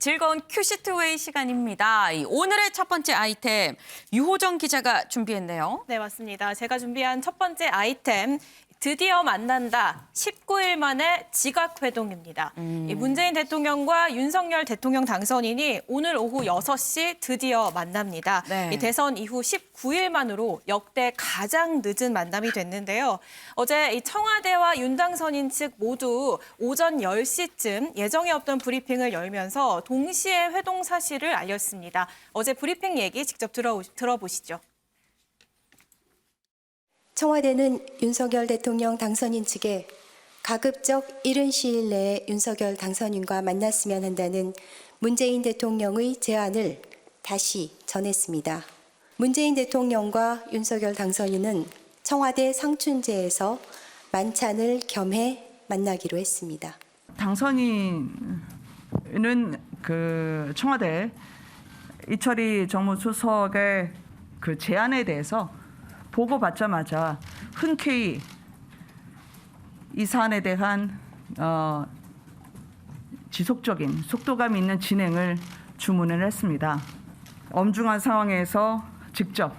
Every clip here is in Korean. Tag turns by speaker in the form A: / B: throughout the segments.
A: 즐거운 큐시트웨이 시간입니다. 오늘의 첫 번째 아이템, 유호정 기자가 준비했네요.
B: 네, 맞습니다. 제가 준비한 첫 번째 아이템, 드디어 만난다. 19일 만에 지각회동입니다. 이 문재인 대통령과 윤석열 대통령 당선인이 오늘 오후 6시 드디어 만납니다.
A: 네.
B: 이 대선 이후 19일 만으로 역대 가장 늦은 만남이 됐는데요. 어제 이 청와대와 윤 당선인 측 모두 오전 10시쯤 예정에 없던 브리핑을 열면서 동시에 회동 사실을 알렸습니다. 어제 브리핑 얘기 직접 들어보시죠.
C: 청와대는 윤석열 대통령 당선인 측에 가급적 이른 시일 내에 윤석열 당선인과 만났으면 한다는 문재인 대통령의 제안을 다시 전했습니다. 문재인 대통령과 윤석열 당선인은 청와대 상춘제에서 만찬을 겸해 만나기로 했습니다.
D: 당선인은 청와대 이철희 정무수석의 제안에 대해서 보고받자마자 흔쾌히 이 사안에 대한 지속적인 속도감 있는 진행을 주문을 했습니다. 엄중한 상황에서 직접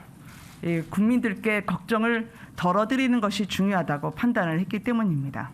D: 국민들께 걱정을 덜어드리는 것이 중요하다고 판단을 했기 때문입니다.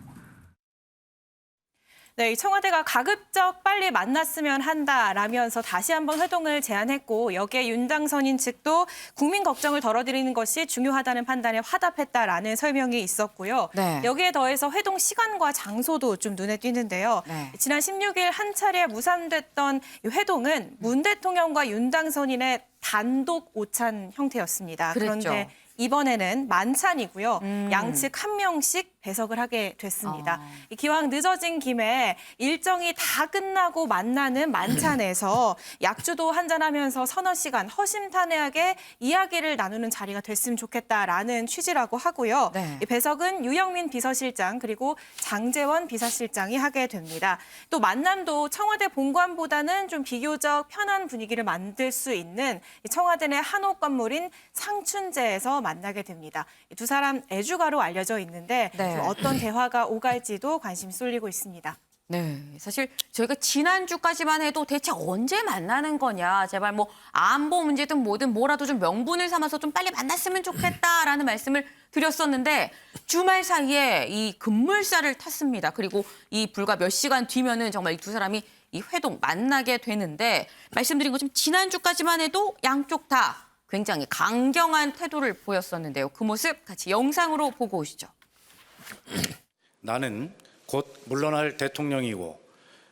B: 네, 청와대가 가급적 빨리 만났으면 한다라면서 다시 한번 회동을 제안했고 여기에 윤 당선인 측도 국민 걱정을 덜어드리는 것이 중요하다는 판단에 화답했다라는 설명이 있었고요.
A: 네.
B: 여기에 더해서 회동 시간과 장소도 좀 눈에 띄는데요.
A: 네.
B: 지난 16일 한 차례 무산됐던 이 회동은 문 대통령과 윤 당선인의 단독 오찬 형태였습니다.
A: 그랬죠.
B: 그런데 이번에는 만찬이고요. 양측 한 명씩 배석을 하게 됐습니다. 기왕 늦어진 김에 일정이 다 끝나고 만나는 만찬에서 약주도 한잔하면서 서너 시간 허심탄회하게 이야기를 나누는 자리가 됐으면 좋겠다라는 취지라고 하고요.
A: 네.
B: 이 배석은 유영민 비서실장 그리고 장제원 비서실장이 하게 됩니다. 또 만남도 청와대 본관보다는 좀 비교적 편한 분위기를 만들 수 있는 청와대 내 한옥 건물인 상춘제에서 만나게 됩니다. 두 사람 애주가로 알려져 있는데
A: 네.
B: 어떤 대화가 오갈지도 관심이 쏠리고 있습니다.
A: 네, 사실 저희가 지난주까지만 해도 대체 언제 만나는 거냐, 제발 뭐 안보 문제든 뭐든 뭐라도 좀 명분을 삼아서 좀 빨리 만났으면 좋겠다라는 말씀을 드렸었는데 주말 사이에 이 급물살을 탔습니다. 그리고 이 불과 몇 시간 뒤면은 정말 이 두 사람이 이 회동 만나게 되는데 말씀드린 것처럼 지난주까지만 해도 양쪽 다 굉장히 강경한 태도를 보였었는데요. 그 모습 같이 영상으로 보고 오시죠.
E: 나는 곧 물러날 대통령이고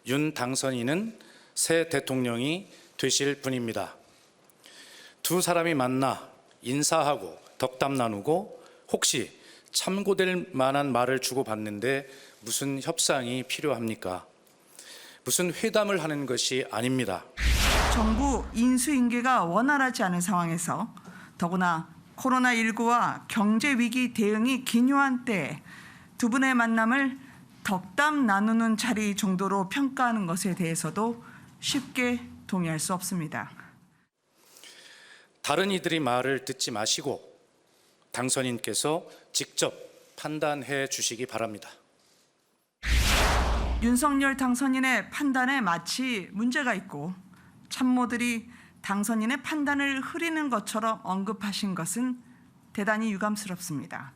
E: 윤 당선인은 새 대통령이 되실 분입니다. 두 사람이 만나 인사하고 덕담 나누고 혹시 참고될 만한 말을 주고받는데 무슨 협상이 필요합니까? 무슨 회담을 하는 것이 아닙니다.
D: 정부 인수인계가 원활하지 않은 상황에서 더구나 코로나19와 경제위기 대응이 기묘한 때에 두 분의 만남을 덕담 나누는 자리 정도로 평가하는 것에 대해서도 쉽게 동의할 수 없습니다.
E: 다른 이들의 말을 듣지 마시고 당선인께서 직접 판단해 주시기 바랍니다.
D: 윤석열 당선인의 판단에 마치 문제가 있고 참모들이 당선인의 판단을 흐리는 것처럼 언급하신 것은 대단히 유감스럽습니다.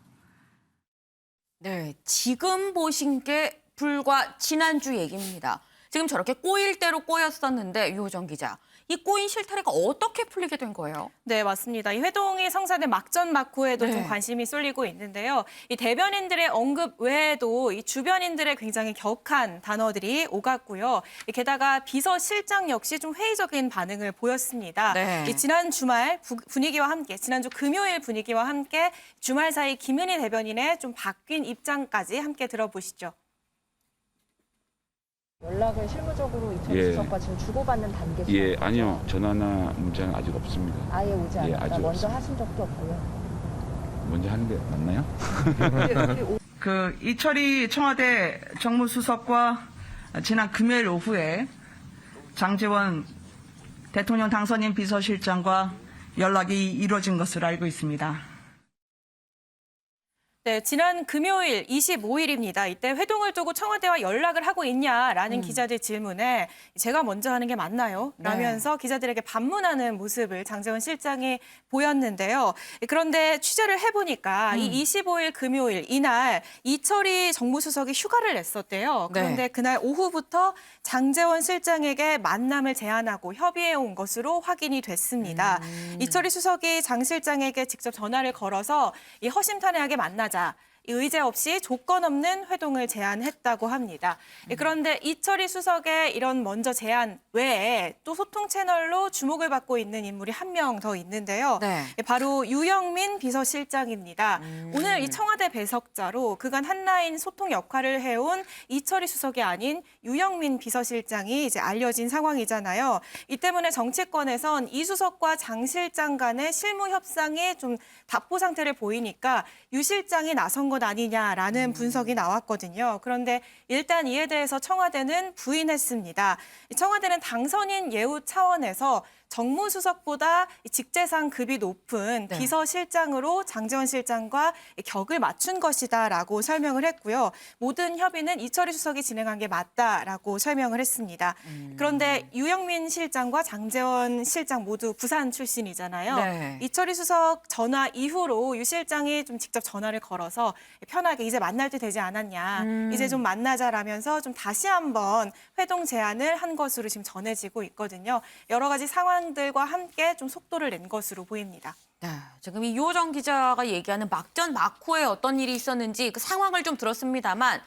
A: 네, 지금 보신 게 불과 지난주 얘기입니다. 지금 저렇게 꼬일 대로 꼬였었는데 유호정 기자, 이 꼬인 실타래가 어떻게 풀리게 된 거예요?
B: 네, 맞습니다. 이 회동이 성사된 막전 막후에도
A: 네.
B: 좀 관심이 쏠리고 있는데요. 이 대변인들의 언급 외에도 이 주변인들의 굉장히 격한 단어들이 오갔고요. 게다가 비서실장 역시 좀 회의적인 반응을 보였습니다.
A: 네.
B: 이 지난 주말 분위기와 함께, 지난주 금요일 분위기와 함께 주말 사이 김은희 대변인의 좀 바뀐 입장까지 함께 들어보시죠.
F: 연락을 실무적으로 이철희 수석과 지금 주고받는 단계죠?
G: 예, 아니요. 전화나 문자는 아직 없습니다.
F: 아예 오지 않았다.
G: 아직
F: 먼저
G: 없습니다.
F: 하신 적도 없고요.
G: 먼저 하는 게 맞나요?
D: 이철희 청와대 정무수석과 지난 금요일 오후에 장제원 대통령 당선인 비서실장과 연락이 이루어진 것으로 알고 있습니다.
B: 네, 지난 금요일 25일입니다. 이때 회동을 두고 청와대와 연락을 하고 있냐라는 기자들 질문에 제가 먼저 하는 게 맞나요? 라면서 기자들에게 반문하는 모습을 장제원 실장이 보였는데요. 그런데 취재를 해보니까 이 25일 금요일 이날 이철희 정무수석이 휴가를 냈었대요. 그런데 그날 오후부터 장제원 실장에게 만남을 제안하고 협의해 온 것으로 확인이 됐습니다. 이철희 수석이 장 실장에게 직접 전화를 걸어서 이 허심탄회하게 만나자. 이 의제 없이 조건 없는 회동을 제안했다고 합니다. 그런데 이철희 수석의 이런 먼저 제안 외에 또 소통 채널로 주목을 받고 있는 인물이 한 명 더 있는데요. 바로 유영민 비서실장입니다. 오늘 이 청와대 배석자로 그간 한라인 소통 역할을 해온 이철희 수석이 아닌 유영민 비서실장이 이제 알려진 상황이잖아요. 이 때문에 정치권에선 이 수석과 장 실장 간의 실무 협상이 좀 답보 상태를 보이니까 유 실장이 나선 것 아니냐라는 분석이 나왔거든요. 그런데 일단 이에 대해서 청와대는 부인했습니다. 청와대는 당선인 예우 차원에서 정무수석보다 직제상 급이 높은 비서실장으로 장제원 실장과 격을 맞춘 것이다라고 설명을 했고요. 모든 협의는 이철희 수석이 진행한 게 맞다라고 설명을 했습니다. 그런데 유영민 실장과 장제원 실장 모두 부산 출신이잖아요. 이철희 수석 전화 이후로 유 실장이 좀 직접 전화를 걸어서 편하게 이제 만날 때 되지 않았냐. 이제 좀 만나자라면서 좀 다시 한번 회동 제안을 한 것으로 지금 전해지고 있거든요. 여러 가지 상황들과 함께 좀 속도를 낸 것으로 보입니다.
A: 네, 지금 이 유호정 기자가 얘기하는 막전 막후에 어떤 일이 있었는지 그 상황을 좀 들었습니다만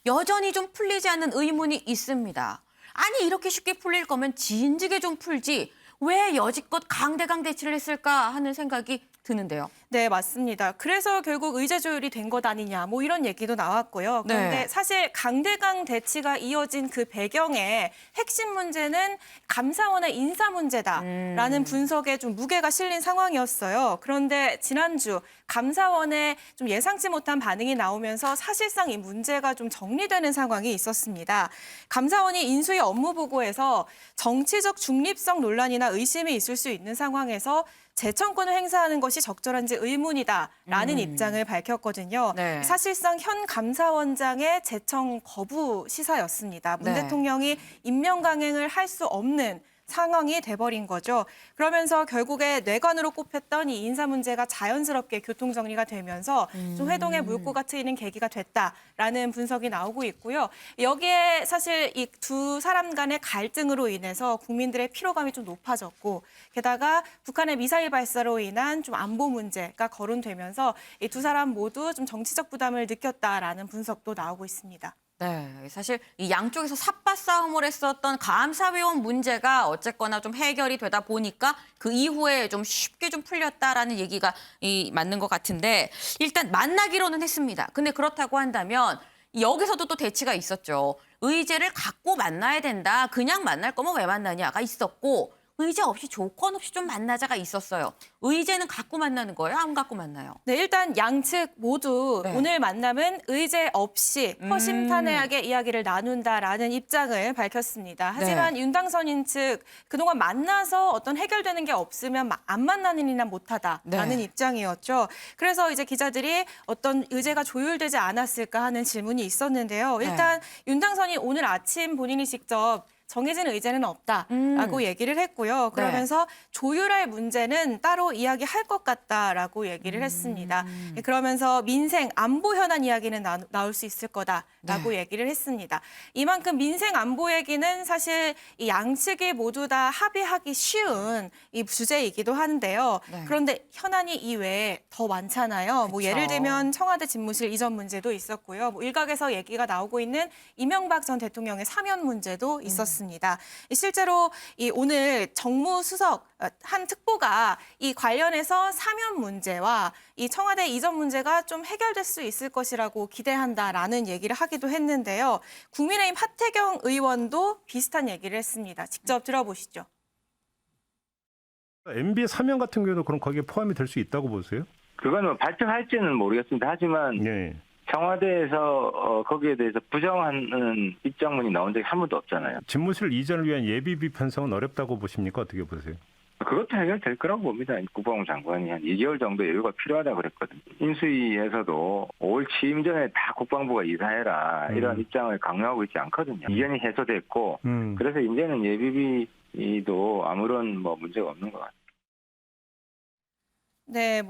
A: 여전히 좀 풀리지 않는 의문이 있습니다. 아니 이렇게 쉽게 풀릴 거면 진즉에 좀 풀지 왜 여지껏 강대강 대치를 했을까 하는 생각이 드는데요.
B: 네, 맞습니다. 그래서 결국 의제 조율이 된 것 아니냐 뭐 이런 얘기도 나왔고요. 그런데 사실 강대강 대치가 이어진 그 배경에 핵심 문제는 감사원의 인사 문제다라는 분석에 좀 무게가 실린 상황이었어요. 그런데 지난주 감사원에 좀 예상치 못한 반응이 나오면서 사실상 이 문제가 좀 정리되는 상황이 있었습니다. 감사원이 인수위 업무 보고에서 정치적 중립성 논란이나 의심이 있을 수 있는 상황에서 재청권을 행사하는 것이 적절한지 의문이다라는 입장을 밝혔거든요. 사실상 현 감사원장의 재청 거부 시사였습니다. 문 대통령이 임명 강행을 할 수 없는 상황이 돼버린 거죠. 그러면서 결국에 뇌관으로 꼽혔던 이 인사 문제가 자연스럽게 교통정리가 되면서 좀 회동의 물꼬가 트이는 계기가 됐다라는 분석이 나오고 있고요. 여기에 사실 이 두 사람 간의 갈등으로 인해서 국민들의 피로감이 좀 높아졌고 게다가 북한의 미사일 발사로 인한 좀 안보 문제가 거론되면서 이 두 사람 모두 좀 정치적 부담을 느꼈다라는 분석도 나오고 있습니다.
A: 네, 사실 이 양쪽에서 삿바 싸움을 했었던 감사위원 문제가 어쨌거나 좀 해결이 되다 보니까 그 이후에 좀 쉽게 좀 풀렸다라는 얘기가 맞는 것 같은데 일단 만나기로는 했습니다. 근데 그렇다고 한다면 여기서도 또 대치가 있었죠. 의제를 갖고 만나야 된다. 그냥 만날 거면 왜 만나냐가 있었고 의제 없이 조건 없이 좀 만나자가 있었어요. 의제는 갖고 만나는 거예요? 안 갖고 만나요?
B: 네, 일단 양측 모두 오늘 만남은 의제 없이 허심탄회하게 이야기를 나눈다라는 입장을 밝혔습니다. 하지만 윤당선인 측 그동안 만나서 어떤 해결되는 게 없으면 안 만나는 이나 못하다라는 입장이었죠. 그래서 이제 기자들이 어떤 의제가 조율되지 않았을까 하는 질문이 있었는데요. 일단 윤당선이 오늘 아침 본인이 직접 정해진 의제는 없다라고 얘기를 했고요. 그러면서 조율할 문제는 따로 이야기할 것 같다라고 얘기를 했습니다. 그러면서 민생 안보 현안 이야기는 나올 수 있을 거다라고 얘기를 했습니다. 이만큼 민생 안보 얘기는 사실 이 양측이 모두 다 합의하기 쉬운 이 주제이기도 한데요. 그런데 현안이 이외에 더 많잖아요. 뭐 예를 들면 청와대 집무실 이전 문제도 있었고요. 뭐 일각에서 얘기가 나오고 있는 이명박 전 대통령의 사면 문제도 있었습니다. 실제로 오늘 정무수석 한 특보가 이 관련해서 사면 문제와 이 청와대 이전 문제가 좀 해결될 수 있을 것이라고 기대한다라는 얘기를 하기도 했는데요. 국민의힘 하태경 의원도 비슷한 얘기를 했습니다. 직접 들어보시죠.
H: MB의 사면 같은 경우도 그럼 거기에 포함이 될 수 있다고 보세요?
I: 그거는 발표할지는 모르겠습니다. 하지만 청와대에서 거기에 대해서 부정하는 입장문이 나온 적이 한 번도 없잖아요.
H: 집무실 이전을 위한 예비비 편성은 어렵다고 보십니까? 어떻게 보세요?
I: 그것도 해결될 거라고 봅니다. 국방부 장관이 한 2개월 정도 여유가 필요하다고 그랬거든요. 인수위에서도 5월 취임 전에 다 국방부가 이사해라 이런 입장을 강요하고 있지 않거든요. 이전이 해소됐고 그래서 이제는 예비비도 아무런 문제가 없는 것 같아요.
B: 네,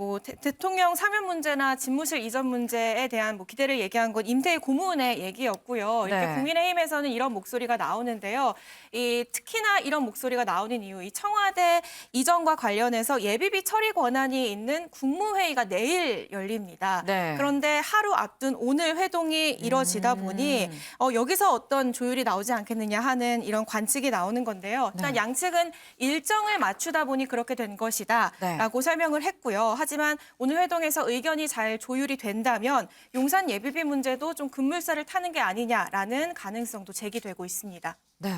B: 대통령 사면 문제나 집무실 이전 문제에 대한 기대를 얘기한 건 임태희 고문의 얘기였고요. 이렇게
A: 네.
B: 국민의힘에서는 이런 목소리가 나오는데요. 특히나 이런 목소리가 나오는 이유, 이 청와대 이전과 관련해서 예비비 처리 권한이 있는 국무회의가 내일 열립니다.
A: 네.
B: 그런데 하루 앞둔 오늘 회동이 이뤄지다 보니 여기서 어떤 조율이 나오지 않겠느냐 하는 이런 관측이 나오는 건데요. 일단
A: 네.
B: 양측은 일정을 맞추다 보니 그렇게 된 것이다라고 설명을 했고. 하지만 오늘 회동에서 의견이 잘 조율이 된다면 용산 예비비 문제도 좀 급물살을 타는 게 아니냐라는 가능성도 제기되고 있습니다.
A: 네.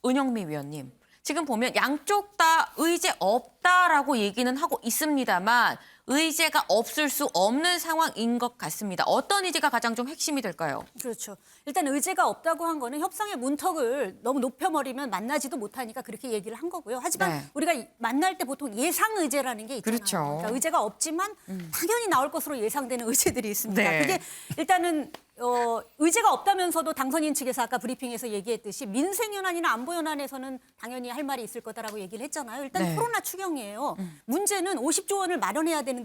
A: 은영미 위원님. 지금 보면 양쪽 다 의제 없다라고 얘기는 하고 있습니다만 의제가 없을 수 없는 상황인 것 같습니다. 어떤 의제가 가장 좀 핵심이 될까요?
J: 그렇죠. 일단 의제가 없다고 한 거는 협상의 문턱을 너무 높여버리면 만나지도 못하니까 그렇게 얘기를 한 거고요. 하지만
A: 네.
J: 우리가 만날 때 보통 예상 의제라는 게 있잖아요.
A: 그렇죠.
J: 그러니까 의제가 없지만 당연히 나올 것으로 예상되는 의제들이 있습니다.
A: 네.
J: 그게 일단은 의제가 없다면서도 당선인 측에서 아까 브리핑에서 얘기했듯이 민생현안이나 안보현안에서는 당연히 할 말이 있을 거다라고 얘기를 했잖아요. 일단
A: 네.
J: 코로나 추경이에요. 문제는 50조 원을 마련해야 되는데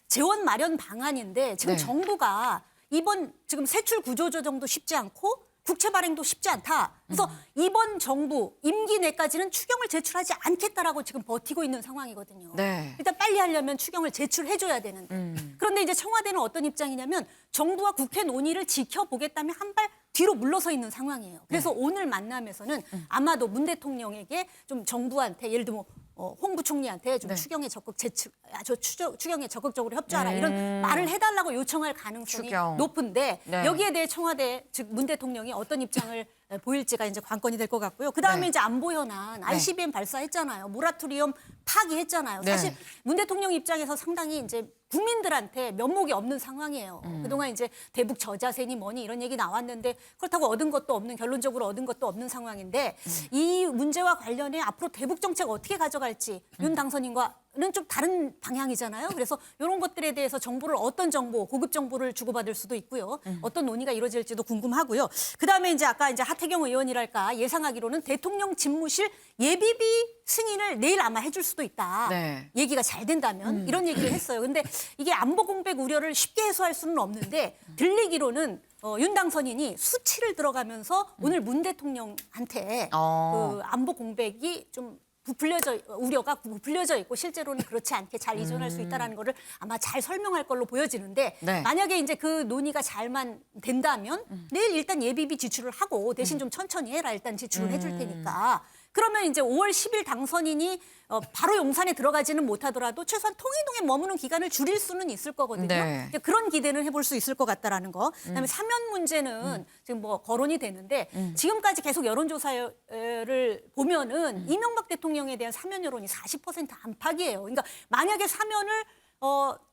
J: 재원 마련 방안인데 지금
A: 네.
J: 정부가 이번 지금 세출 구조조정도 쉽지 않고 국채 발행도 쉽지 않다. 그래서 이번 정부 임기 내까지는 추경을 제출하지 않겠다라고 지금 버티고 있는 상황이거든요.
A: 네.
J: 일단 빨리 하려면 추경을 제출해줘야 되는데. 그런데 이제 청와대는 어떤 입장이냐면 정부와 국회 논의를 지켜보겠다며 한 발 뒤로 물러서 있는 상황이에요. 그래서 오늘 만남에서는 아마도 문 대통령에게 좀 정부한테 예를 들면 홍 부총리한테 좀
A: 네.
J: 추경에 추경에 적극적으로 협조하라 이런 말을 해달라고 요청할 가능성이
A: 추경.
J: 높은데
A: 네.
J: 여기에 대해 청와대 즉 문 대통령이 어떤 입장을 보일지가 이제 관건이 될 것 같고요. 그 다음에
A: 네.
J: 이제 안보 현안 ICBM 발사했잖아요. 모라토리엄 파기했잖아요.
A: 네.
J: 사실 문 대통령 입장에서 상당히 이제 국민들한테 면목이 없는 상황이에요. 그동안 이제 대북 저자세니 뭐니 이런 얘기 나왔는데 그렇다고 얻은 것도 없는 결론적으로 얻은 것도 없는 상황인데 이 문제와 관련해 앞으로 대북 정책 어떻게 가져갈지 윤 당선인과는 좀 다른 방향이잖아요. 그래서 이런 것들에 대해서 정보를 어떤 정보, 고급 정보를 주고받을 수도 있고요. 어떤 논의가 이루어질지도 궁금하고요. 그다음에 이제 아까 이제 하태경 의원이랄까 예상하기로는 대통령 집무실 예비비 승인을 내일 아마 해줄 수도 있다.
A: 네.
J: 얘기가 잘 된다면 이런 얘기를 했어요. 근데 이게 안보 공백 우려를 쉽게 해소할 수는 없는데 들리기로는 윤 당선인이 수치를 들어가면서 오늘 문 대통령한테 그 안보 공백이 좀 우려가 부풀려져 있고 실제로는 그렇지 않게 잘 이전할 수 있다는 거를 아마 잘 설명할 걸로 보여지는데
A: 네.
J: 만약에 이제 그 논의가 잘만 된다면 내일 일단 예비비 지출을 하고 대신 좀 천천히 해라 일단 지출을 해줄 테니까 그러면 이제 5월 10일 당선인이 바로 용산에 들어가지는 못하더라도 최소한 통일동에 머무는 기간을 줄일 수는 있을 거거든요.
A: 네.
J: 이제 그런 기대는 해볼 수 있을 것 같다라는 거. 그다음에 사면 문제는 지금 거론이 되는데 지금까지 계속 여론조사를 보면은 이명박 대통령에 대한 사면 여론이 40% 안팎이에요. 그러니까 만약에 사면을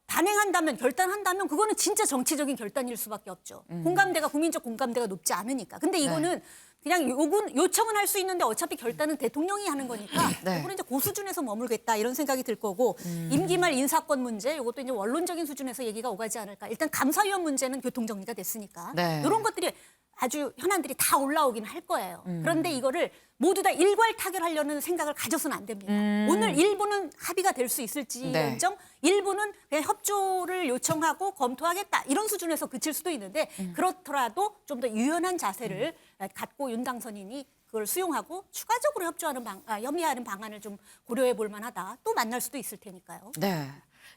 J: 단행한다면 결단한다면 그거는 진짜 정치적인 결단일 수밖에 없죠. 국민적 공감대가 높지 않으니까. 근데 이거는 그냥 요청은 할 수 있는데 어차피 결단은 대통령이 하는 거니까
A: 네.
J: 이거는 이제 그 수준에서 머물겠다 이런 생각이 들 거고 임기 말 인사권 문제 이것도 이제 원론적인 수준에서 얘기가 오가지 않을까. 일단 감사위원 문제는 교통정리가 됐으니까
A: 네.
J: 이런 것들이 아주 현안들이 다 올라오긴 할 거예요. 그런데 이거를 모두 다 일괄 타결하려는 생각을 가져서는 안 됩니다. 오늘 일부는 합의가 될 수 있을지언정
A: 네.
J: 일부는 그냥 협조를 요청하고 검토하겠다 이런 수준에서 그칠 수도 있는데 그렇더라도 좀 더 유연한 자세를 갖고 윤 당선인이 그걸 수용하고 추가적으로 협의하는 방안을 좀 고려해 볼 만하다. 또 만날 수도 있을 테니까요.
A: 네.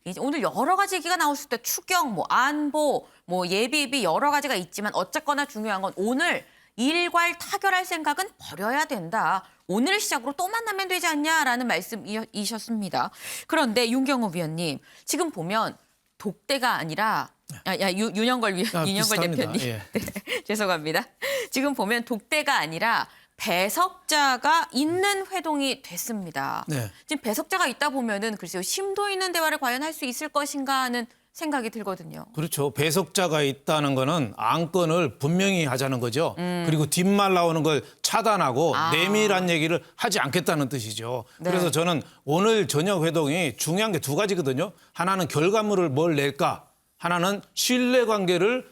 A: 이제 오늘 여러 가지 얘기가 나왔을 때 추경, 안보, 예비비 여러 가지가 있지만 어쨌거나 중요한 건 오늘 일괄 타결할 생각은 버려야 된다. 오늘 시작으로 또 만나면 되지 않냐라는 말씀이셨습니다. 그런데 윤경호 위원님, 지금 보면 독대가 아니라 윤영걸 대표님.
K: 예.
A: 네, 죄송합니다. 지금 보면 독대가 아니라 배석자가 있는 회동이 됐습니다.
K: 네.
A: 지금 배석자가 있다 보면은 글쎄요 심도 있는 대화를 과연 할 수 있을 것인가 하는 생각이 들거든요.
K: 그렇죠. 배석자가 있다는 거는 안건을 분명히 하자는 거죠. 그리고 뒷말 나오는 걸 차단하고 내밀한 얘기를 하지 않겠다는 뜻이죠.
A: 네.
K: 그래서 저는 오늘 저녁 회동이 중요한 게 두 가지거든요. 하나는 결과물을 뭘 낼까? 하나는 신뢰관계를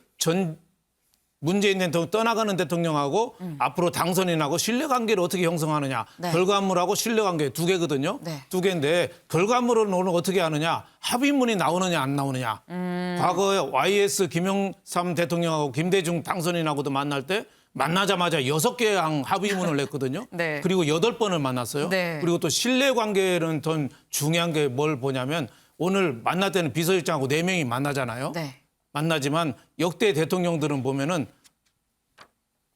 K: 문재인 대통령 떠나가는 대통령하고 앞으로 당선인하고 신뢰관계를 어떻게 형성하느냐.
A: 네.
K: 결과물하고 신뢰관계 두 개거든요.
A: 네.
K: 두 개인데 결과물은 오늘 어떻게 하느냐. 합의문이 나오느냐 안 나오느냐. 과거에 YS 김영삼 대통령하고 김대중 당선인하고도 만날 때 만나자마자 6개의 합의문을 냈거든요.
A: 네.
K: 그리고 8번을 만났어요.
A: 네.
K: 그리고 또 신뢰관계는 더 중요한 게 뭘 보냐면 오늘 만날 때는 비서실장하고 4명이 만나잖아요.
A: 네.
K: 만나지만 역대 대통령들은 보면은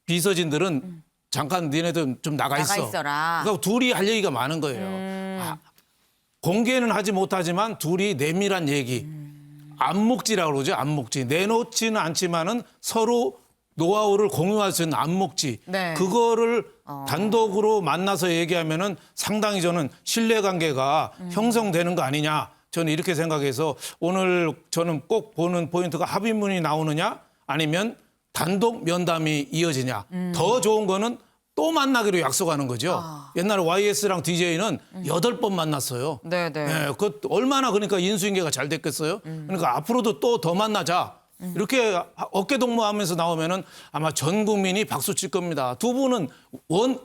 K: 비서진들은 잠깐 니네들 좀 나가 있어.
A: 나가 있어라.
K: 그러니까 둘이 할 얘기가 많은 거예요. 공개는 하지 못하지만 둘이 내밀한 얘기. 안목지라고 그러죠. 안목지. 내놓지는 않지만은 서로 노하우를 공유할 수 있는 안목지.
A: 네.
K: 그거를 단독으로 만나서 얘기하면은 상당히 저는 신뢰관계가 형성되는 거 아니냐. 저는 이렇게 생각해서 오늘 저는 꼭 보는 포인트가 합의문이 나오느냐 아니면 단독 면담이 이어지냐. 더 좋은 거는 또 만나기로 약속하는 거죠. 옛날에 YS랑 DJ는 8번 만났어요.
A: 네, 네.
K: 네, 그 얼마나 그러니까 인수인계가 잘 됐겠어요. 그러니까 앞으로도 또 더 만나자. 이렇게 어깨 동무하면서 나오면은 아마 전 국민이 박수 칠 겁니다. 두 분은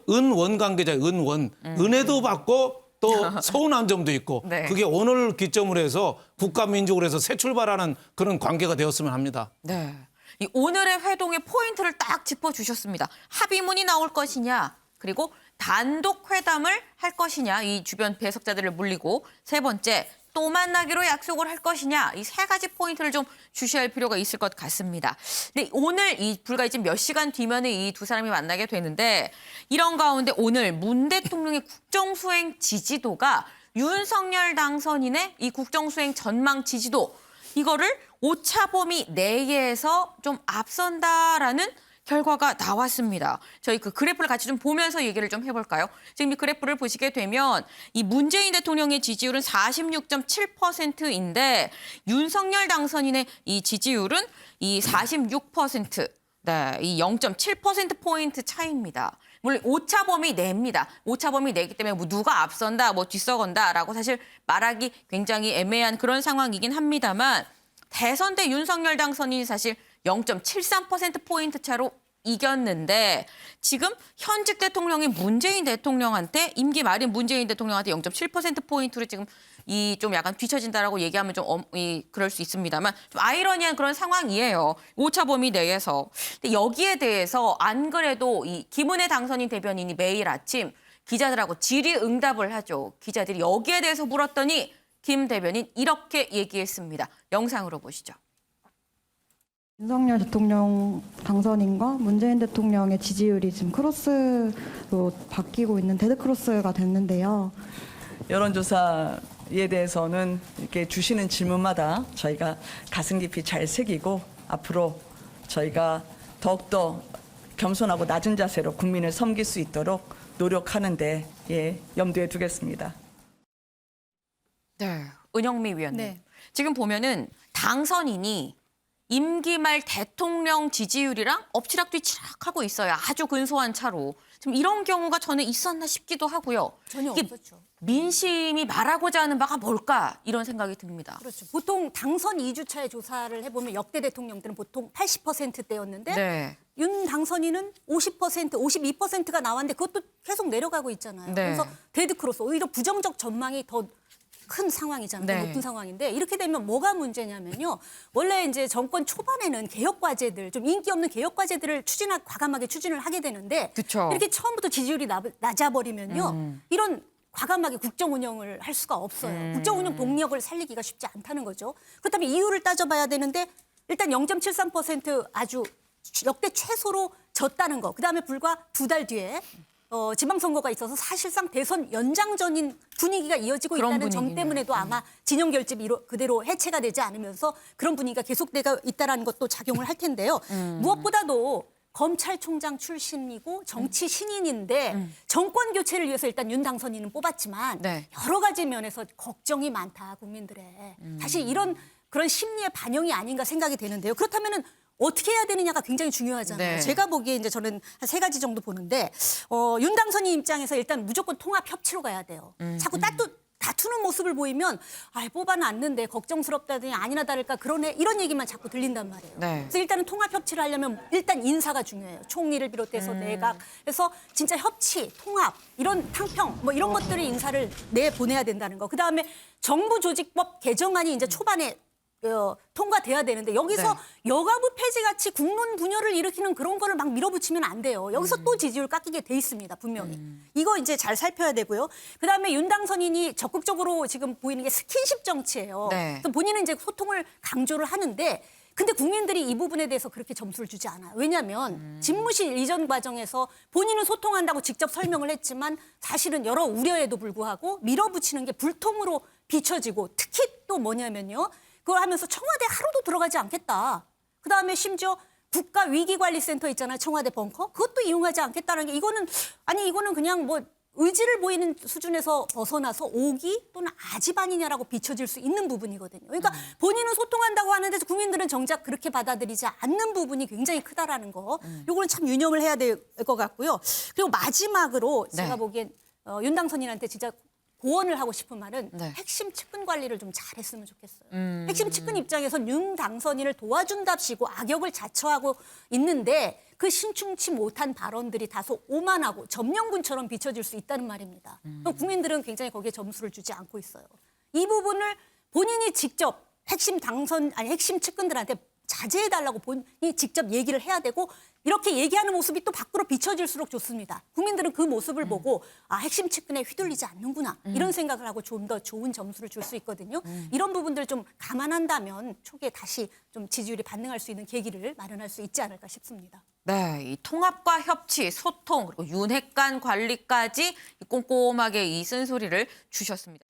K: 은원 관계자예요. 은원. 은혜도 받고 또 서운한 점도 있고
A: 네.
K: 그게 오늘 기점으로 해서 국가민족으로 해서 새 출발하는 그런 관계가 되었으면 합니다.
A: 네. 이 오늘의 회동의 포인트를 딱 짚어주셨습니다. 합의문이 나올 것이냐, 그리고 단독 회담을 할 것이냐, 이 주변 배석자들을 물리고, 세 번째, 또 만나기로 약속을 할 것이냐, 이 세 가지 포인트를 좀 주셔야 할 필요가 있을 것 같습니다. 근데 오늘 이 불과 이제 몇 시간 뒤면에 이 두 사람이 만나게 되는데, 이런 가운데 오늘 문 대통령의 국정수행 지지도가 윤석열 당선인의 이 국정수행 전망 지지도, 이거를 오차범위 내에서 좀 앞선다라는 결과가 나왔습니다. 저희 그 그래프를 같이 좀 보면서 얘기를 좀 해볼까요? 지금 이 그래프를 보시게 되면 이 문재인 대통령의 지지율은 46.7%인데 윤석열 당선인의 이 지지율은 이 46%. 네, 이 0.7%포인트 차이입니다. 물론 오차범위 내입니다. 오차범위 내기 때문에 뭐 누가 앞선다, 뭐 뒤서건다라고 사실 말하기 굉장히 애매한 그런 상황이긴 합니다만 대선 때 윤석열 당선인이 사실 0.73%포인트 차로 이겼는데 지금 현직 대통령인 문재인 대통령한테 임기 말인 문재인 대통령한테 0.7%포인트로 지금 이 좀 약간 뒤처진다라고 얘기하면 좀 그럴 수 있습니다만 좀 아이러니한 그런 상황이에요. 오차범위 내에서. 근데 여기에 대해서 안 그래도 이 김은혜 당선인 대변인이 매일 아침 기자들하고 질의응답을 하죠. 기자들이 여기에 대해서 물었더니 김 대변인 이렇게 얘기했습니다. 영상으로 보시죠.
L: 윤석열 대통령 당선인과 문재인 대통령의 지지율이 지금 크로스로 바뀌고 있는 데드크로스가 됐는데요.
M: 여론조사에 대해서는 이렇게 주시는 질문마다 저희가 가슴 깊이 잘 새기고 앞으로 저희가 더욱더 겸손하고 낮은 자세로 국민을 섬길 수 있도록 노력하는데 염두에 두겠습니다.
A: 네, 은영미 위원님.
J: 네.
A: 지금 보면은 당선인이 임기 말 대통령 지지율이랑 엎치락뒤치락하고 있어요. 아주 근소한 차로. 지금 이런 경우가 전에 있었나 싶기도 하고요.
J: 전혀
A: 이게
J: 없었죠.
A: 민심이 말하고자 하는 바가 뭘까 이런 생각이 듭니다.
J: 그렇죠. 보통 당선 2주차의 조사를 해보면 역대 대통령들은 보통 80%대였는데
A: 네.
J: 윤 당선인은 50%, 52%가 나왔는데 그것도 계속 내려가고 있잖아요.
A: 네.
J: 그래서 데드크로스, 오히려 부정적 전망이 더 큰 상황이잖아요.
A: 네.
J: 더 높은 상황인데 이렇게 되면 뭐가 문제냐면요. 원래 이제 정권 초반에는 개혁 과제들, 좀 인기 없는 개혁 과제들을 과감하게 추진을 하게 되는데
A: 그쵸.
J: 이렇게 처음부터 지지율이 낮아버리면요. 이런 과감하게 국정 운영을 할 수가 없어요. 국정 운영 동력을 살리기가 쉽지 않다는 거죠. 그렇다면 이유를 따져봐야 되는데 일단 0.73% 아주 역대 최소로 졌다는 거. 그다음에 불과 2달 뒤에 지방선거가 있어서 사실상 대선 연장전인 분위기가 이어지고 있다는 점 때문에도 아마 진영 결집이 그대로 해체가 되지 않으면서 그런 분위기가 계속되고 있다는 것도 작용을 할 텐데요. 무엇보다도 검찰총장 출신이고 정치 신인인데 정권 교체를 위해서 일단 윤 당선인은 뽑았지만
A: 네.
J: 여러 가지 면에서 걱정이 많다 국민들의. 사실 이런 그런 심리의 반영이 아닌가 생각이 되는데요. 그렇다면은 어떻게 해야 되느냐가 굉장히 중요하잖아요.
A: 네.
J: 제가 보기에 이제 저는 한 3가지 정도 보는데 윤 당선인 입장에서 일단 무조건 통합 협치로 가야 돼요. 자꾸 다투는 모습을 보이면 뽑아놨는데 걱정스럽다더니 아니나 다를까 그러네 이런 얘기만 자꾸 들린단 말이에요.
A: 네.
J: 그래서 일단은 통합 협치를 하려면 일단 인사가 중요해요. 총리를 비롯해서 내각. 그래서 진짜 협치, 통합, 이런 탕평 뭐 이런 것들을 인사를 내보내야 된다는 거. 그다음에 정부조직법 개정안이 이제 초반에 통과돼야 되는데 여기서 여가부 폐지같이 국론 분열을 일으키는 그런 거를 막 밀어붙이면 안 돼요. 여기서 또 지지율 깎이게 돼 있습니다. 분명히. 이거 이제 잘 살펴야 되고요. 그다음에 윤 당선인이 적극적으로 지금 보이는 게 스킨십 정치예요. 그래서 본인은 이제 소통을 강조를 하는데 근데 국민들이 이 부분에 대해서 그렇게 점수를 주지 않아요. 왜냐하면 집무실 이전 과정에서 본인은 소통한다고 직접 설명을 했지만 사실은 여러 우려에도 불구하고 밀어붙이는 게 불통으로 비춰지고 특히 또 뭐냐면요. 그걸 하면서 청와대 하루도 들어가지 않겠다. 그다음에 심지어 국가위기관리센터 있잖아요. 청와대 벙커. 그것도 이용하지 않겠다는 게 이거는 그냥 뭐 의지를 보이는 수준에서 벗어나서 오기 또는 아지반이냐라고 비춰질 수 있는 부분이거든요. 그러니까 본인은 소통한다고 하는데 국민들은 정작 그렇게 받아들이지 않는 부분이 굉장히 크다라는 거. 요거는 참 유념을 해야 될 것 같고요. 그리고 마지막으로 제가 보기엔 윤 당선인한테 진짜 고언을 하고 싶은 말은 핵심 측근 관리를 좀 잘했으면 좋겠어요. 핵심 측근 입장에선 윤 당선인을 도와준답시고 악역을 자처하고 있는데 그 신중치 못한 발언들이 다소 오만하고 점령군처럼 비춰질 수 있다는 말입니다. 국민들은 굉장히 거기에 점수를 주지 않고 있어요. 이 부분을 본인이 직접 핵심 측근들한테 자제해달라고 본인이 직접 얘기를 해야 되고 이렇게 얘기하는 모습이 또 밖으로 비춰질수록 좋습니다. 국민들은 그 모습을 보고 핵심 측근에 휘둘리지 않는구나 이런 생각을 하고 좀 더 좋은 점수를 줄 수 있거든요. 이런 부분들 좀 감안한다면 초기에 다시 좀 지지율이 반등할 수 있는 계기를 마련할 수 있지 않을까 싶습니다.
A: 네, 이 통합과 협치, 소통, 그리고 윤핵관 관리까지 꼼꼼하게 이 쓴소리를 주셨습니다.